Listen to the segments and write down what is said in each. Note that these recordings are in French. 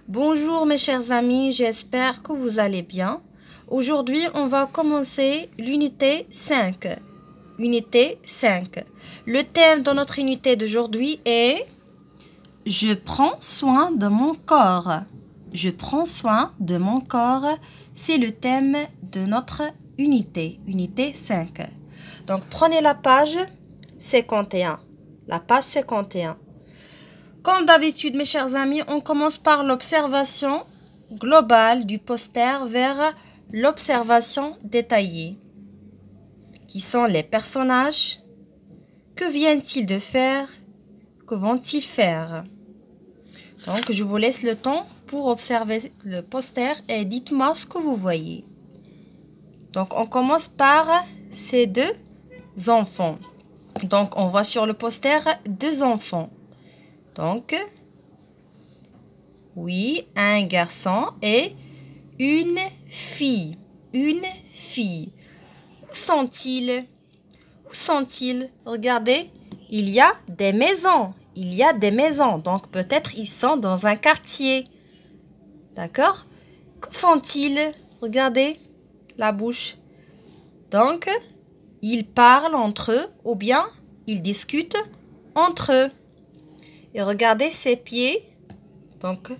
Bonjour mes chers amis, j'espère que vous allez bien. Aujourd'hui, on va commencer l'unité 5. Unité 5. Le thème de notre unité d'aujourd'hui est « Je prends soin de mon corps ». Je prends soin de mon corps, c'est le thème de notre unité, unité 5. Donc, prenez la page 51. La page 51. Comme d'habitude, mes chers amis, on commence par l'observation globale du poster vers l'observation détaillée. Qui sont les personnages? Que viennent-ils de faire? Que vont-ils faire? Donc, je vous laisse le temps pour observer le poster et dites-moi ce que vous voyez. Donc, on commence par ces deux enfants. Donc, on voit sur le poster deux enfants. Donc, oui, un garçon et une fille. Une fille. Où sont-ils? Où sont-ils? Regardez, il y a des maisons. Il y a des maisons. Donc, peut-être ils sont dans un quartier. D'accord? Que font-ils? Regardez la bouche. Donc, ils parlent entre eux ou bien ils discutent entre eux. Et regardez ses pieds. Donc,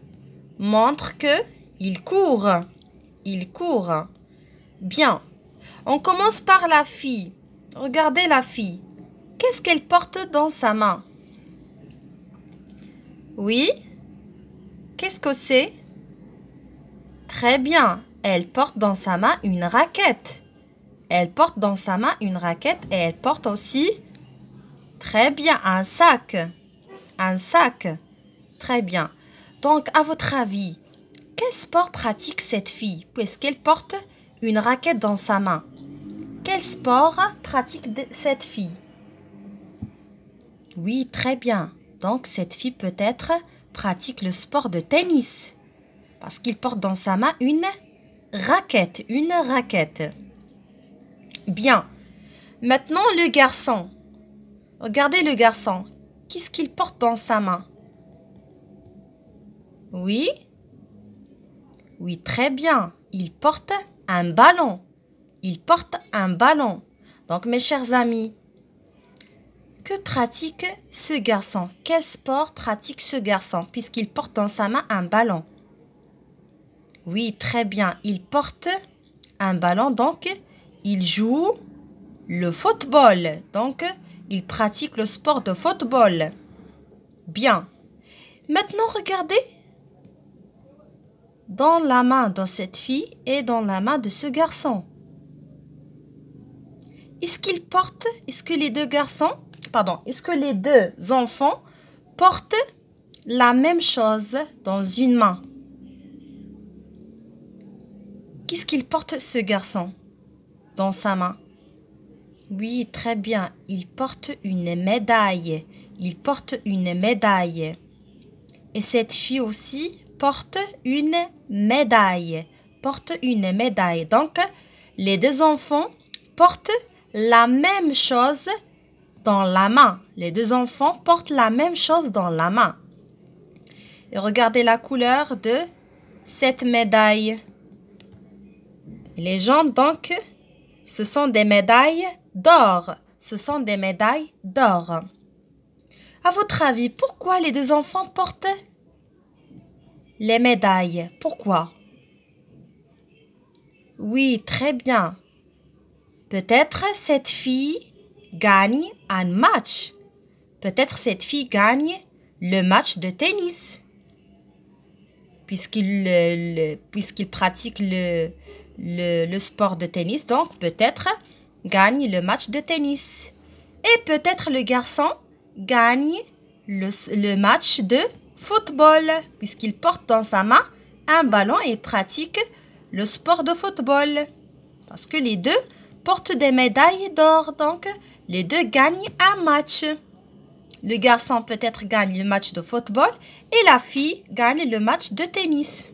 montre que il court. Il court. Bien. On commence par la fille. Regardez la fille. Qu'est-ce qu'elle porte dans sa main? Oui? Qu'est-ce que c'est? Très bien. Elle porte dans sa main une raquette. Elle porte dans sa main une raquette et elle porte aussi, très bien, un sac. Un sac. Très bien. Donc, à votre avis, quel sport pratique cette fille puisqu'elle porte une raquette dans sa main? Quel sport pratique cette fille? Oui, très bien. Donc, cette fille peut-être pratique le sport de tennis parce qu'il porte dans sa main une raquette. Une raquette. Bien. Maintenant, le garçon. Regardez le garçon. Qu'est-ce qu'il porte dans sa main? Oui? Oui, très bien. Il porte un ballon. Il porte un ballon. Donc, mes chers amis, que pratique ce garçon? Quel sport pratique ce garçon puisqu'il porte dans sa main un ballon? Oui, très bien. Il porte un ballon, donc il joue le football. Donc, il pratique le sport de football. Bien. Maintenant, regardez dans la main de cette fille et dans la main de ce garçon. Est-ce que les deux garçons, est-ce que les deux enfants portent la même chose dans une main? Qu'est-ce qu'il porte ce garçon dans sa main? Oui, très bien. Il porte une médaille. Il porte une médaille. Et cette fille aussi porte une médaille. Porte une médaille. Donc, les deux enfants portent la même chose dans la main. Les deux enfants portent la même chose dans la main. Et regardez la couleur de cette médaille. Les gens, donc, ce sont des médailles d'or. Ce sont des médailles d'or. À votre avis, pourquoi les deux enfants portent les médailles? Pourquoi? Oui, très bien. Peut-être cette fille gagne un match. Peut-être cette fille gagne le match de tennis. Puisqu'il pratique le sport de tennis, donc peut-être gagne le match de tennis. Et peut-être le garçon gagne le match de football, puisqu'il porte dans sa main un ballon et pratique le sport de football. Parce que les deux portent des médailles d'or, donc les deux gagnent un match. Le garçon peut-être gagne le match de football et la fille gagne le match de tennis.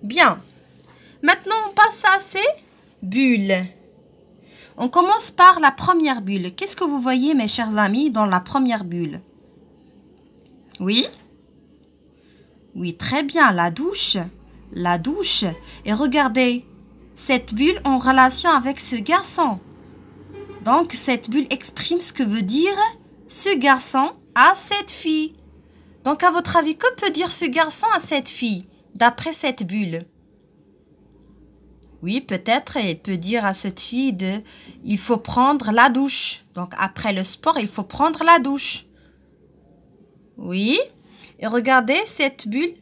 Bien. Maintenant, on passe à ces bulles. On commence par la première bulle. Qu'est-ce que vous voyez, mes chers amis, dans la première bulle? Oui? Oui, très bien, la douche. La douche. Et regardez, cette bulle en relation avec ce garçon. Donc, cette bulle exprime ce que veut dire ce garçon à cette fille. Donc, à votre avis, que peut dire ce garçon à cette fille, d'après cette bulle? Oui, peut-être, il peut dire à cette fille il faut prendre la douche. Donc, après le sport, il faut prendre la douche. Oui. Et regardez, cette bulle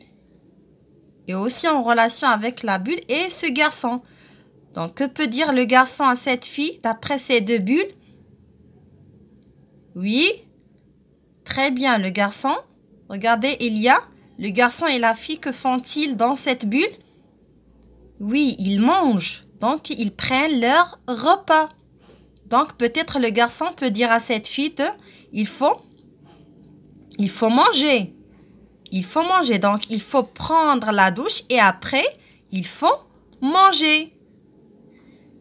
est aussi en relation avec la bulle et ce garçon. Donc, que peut dire le garçon à cette fille, d'après ces deux bulles? Oui. Très bien, le garçon. Regardez, le garçon et la fille, que font-ils dans cette bulle? Oui, ils mangent. Donc, ils prennent leur repas. Donc, peut-être le garçon peut dire à cette fille, il faut manger. Il faut manger. Donc, il faut prendre la douche et après, il faut manger.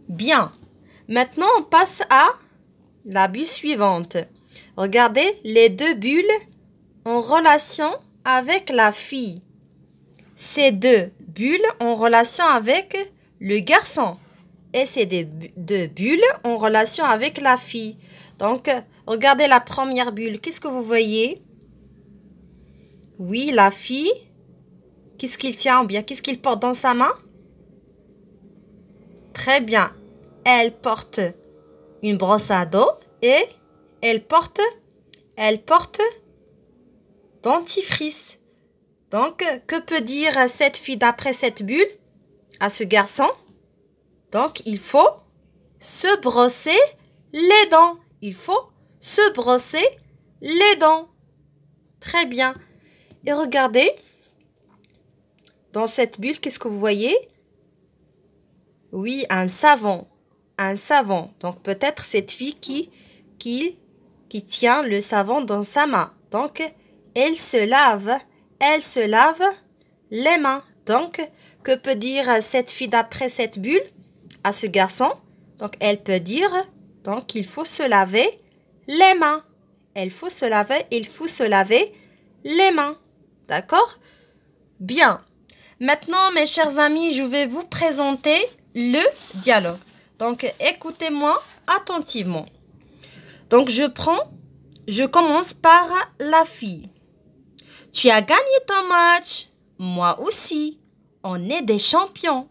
Bien. Maintenant, on passe à la bulle suivante. Regardez les deux bulles en relation avec la fille. Ces deux bulles en relation avec le garçon. Et ces deux bulles en relation avec la fille. Donc, regardez la première bulle. Qu'est-ce que vous voyez? Oui, la fille. Qu'est-ce qu'il tient ou bien qu'est-ce qu'il porte dans sa main? Très bien. Elle porte une brosse à dents et elle porte dentifrice. Donc, que peut dire cette fille d'après cette bulle à ce garçon? Donc, il faut se brosser les dents. Il faut se brosser les dents. Très bien. Et regardez, dans cette bulle, qu'est-ce que vous voyez? Oui, un savon. Un savon. Donc, peut-être cette fille qui tient le savon dans sa main. Donc, elle se lave les mains. Donc, que peut dire cette fille d'après cette bulle à ce garçon? Donc, elle peut dire, donc, il faut se laver les mains. Il faut se laver les mains. D'accord? Bien. Maintenant, mes chers amis, je vais vous présenter le dialogue. Donc, écoutez-moi attentivement. Donc, je commence par la fille. Tu as gagné ton match. Moi aussi. On est des champions.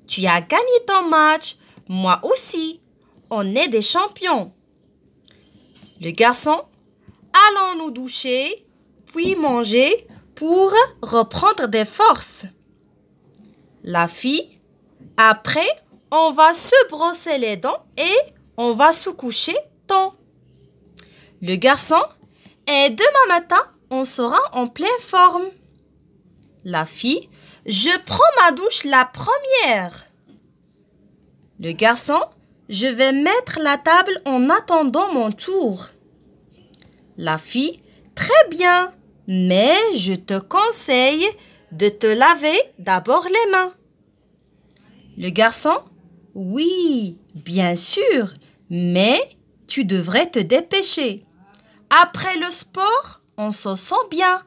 Tu as gagné ton match. Moi aussi. On est des champions. Le garçon. Allons nous doucher, puis manger pour reprendre des forces. La fille. Après, on va se brosser les dents et on va se coucher tôt. Le garçon. Et demain matin, on sera en pleine forme. La fille. Je prends ma douche la première. Le garçon. Je vais mettre la table en attendant mon tour. La fille. Très bien, mais je te conseille de te laver d'abord les mains. Le garçon. Oui, bien sûr, mais tu devrais te dépêcher. Après le sport, on se sent bien.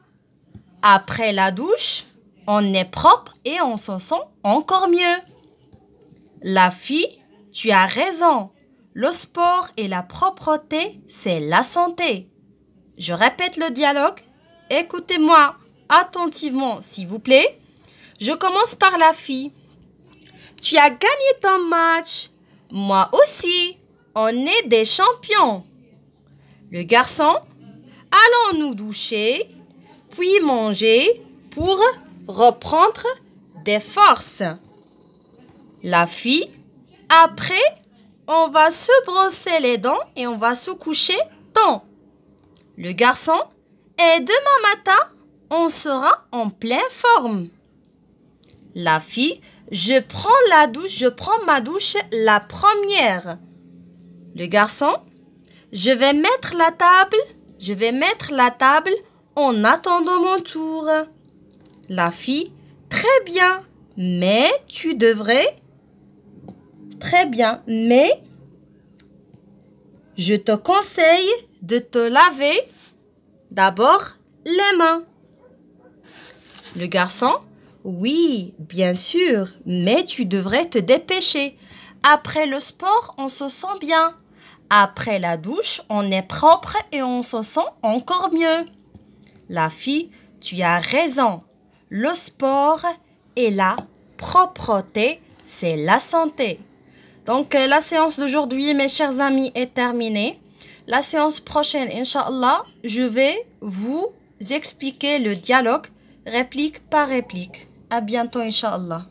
Après la douche, on est propre et on se sent encore mieux. La fille, tu as raison. Le sport et la propreté, c'est la santé. Je répète le dialogue. Écoutez-moi attentivement, s'il vous plaît. Je commence par la fille. Tu as gagné ton match. Moi aussi. On est des champions. Le garçon. Allons nous doucher, puis manger pour reprendre des forces. La fille. Après, on va se brosser les dents et on va se coucher tôt. Le garçon. Et demain matin, on sera en pleine forme. La fille. Je prends ma douche la première. Le garçon. Je vais mettre la table en attendant mon tour. La fille. Très bien, mais tu devrais. Très bien, mais je te conseille de te laver d'abord les mains. Le garçon, oui, bien sûr, mais tu devrais te dépêcher. Après le sport, on se sent bien. Après la douche, on est propre et on se sent encore mieux. La fille, tu as raison. Le sport et la propreté, c'est la santé. Donc, la séance d'aujourd'hui, mes chers amis, est terminée. La séance prochaine, Inch'Allah, je vais vous expliquer le dialogue réplique par réplique. À bientôt, Inch'Allah.